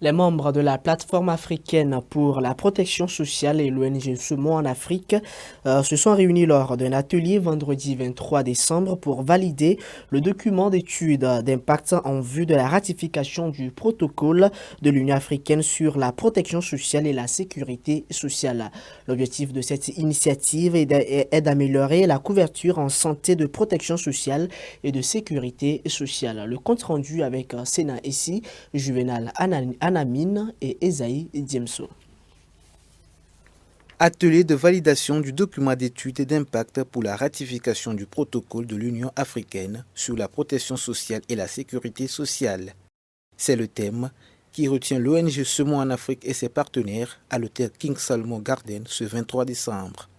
Les membres de la plateforme africaine pour la protection sociale et l'ONG Semons en Afrique se sont réunis lors d'un atelier vendredi 23 décembre pour valider le document d'étude d'impact en vue de la ratification du protocole de l'Union africaine sur la protection sociale et la sécurité sociale. L'objectif de cette initiative est d'améliorer la couverture en santé de protection sociale et de sécurité sociale. Le compte rendu avec Sénat ici, Juvenal Anamine et Esaïe Diemso. Atelier de validation du document d'étude et d'impact pour la ratification du protocole de l'Union africaine sur la protection sociale et la sécurité sociale. C'est le thème qui retient l'ONG Semons en Afrique et ses partenaires à l'hôtel King Salomon Garden ce 23 décembre.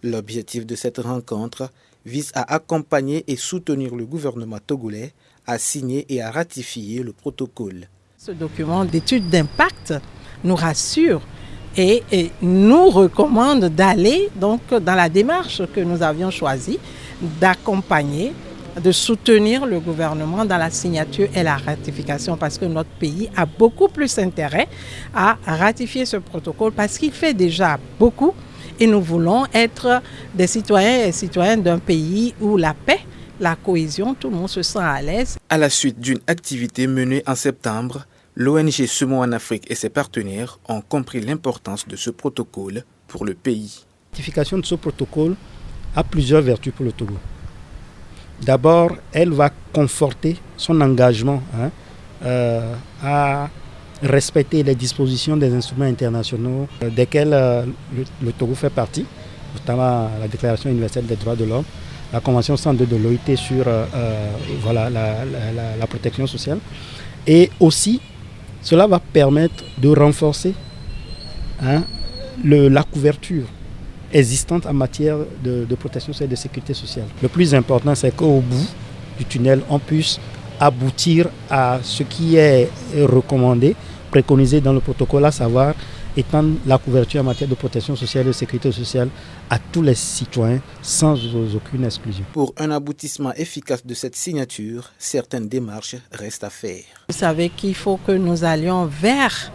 L'objectif de cette rencontre vise à accompagner et soutenir le gouvernement togolais à signer et à ratifier le protocole. Ce document d'étude d'impact nous rassure et nous recommande d'aller donc dans la démarche que nous avions choisie, d'accompagner, de soutenir le gouvernement dans la signature et la ratification parce que notre pays a beaucoup plus intérêt à ratifier ce protocole parce qu'il fait déjà beaucoup et nous voulons être des citoyens et citoyennes d'un pays où la paix, la cohésion, tout le monde se sent à l'aise. À la suite d'une activité menée en septembre, l'ONG Semons en Afrique et ses partenaires ont compris l'importance de ce protocole pour le pays. La ratification de ce protocole a plusieurs vertus pour le Togo. D'abord, elle va conforter son engagement à respecter les dispositions des instruments internationaux desquels le Togo fait partie, notamment la Déclaration universelle des droits de l'homme, la Convention 102 de l'OIT sur la protection sociale. Et aussi, cela va permettre de renforcer la couverture existante en matière de protection sociale et de sécurité sociale. Le plus important, c'est qu'au bout du tunnel, on puisse aboutir à ce qui est recommandé, préconisé dans le protocole, à savoir étendre la couverture en matière de protection sociale et de sécurité sociale à tous les citoyens sans aucune exclusion. Pour un aboutissement efficace de cette signature, certaines démarches restent à faire. Vous savez qu'il faut que nous allions vers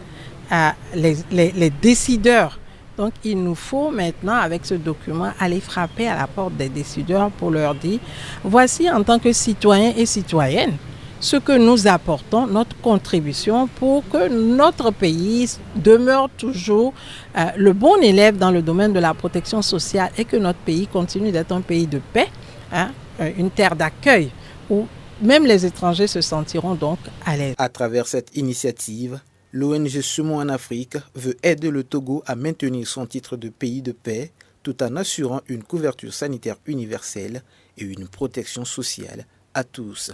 les décideurs. Donc il nous faut maintenant, avec ce document, aller frapper à la porte des décideurs pour leur dire, voici en tant que citoyens et citoyennes, ce que nous apportons, notre contribution pour que notre pays demeure toujours le bon élève dans le domaine de la protection sociale et que notre pays continue d'être un pays de paix, une terre d'accueil où même les étrangers se sentiront donc à l'aise. À travers cette initiative, l'ONG Semons en Afrique veut aider le Togo à maintenir son titre de pays de paix tout en assurant une couverture sanitaire universelle et une protection sociale à tous.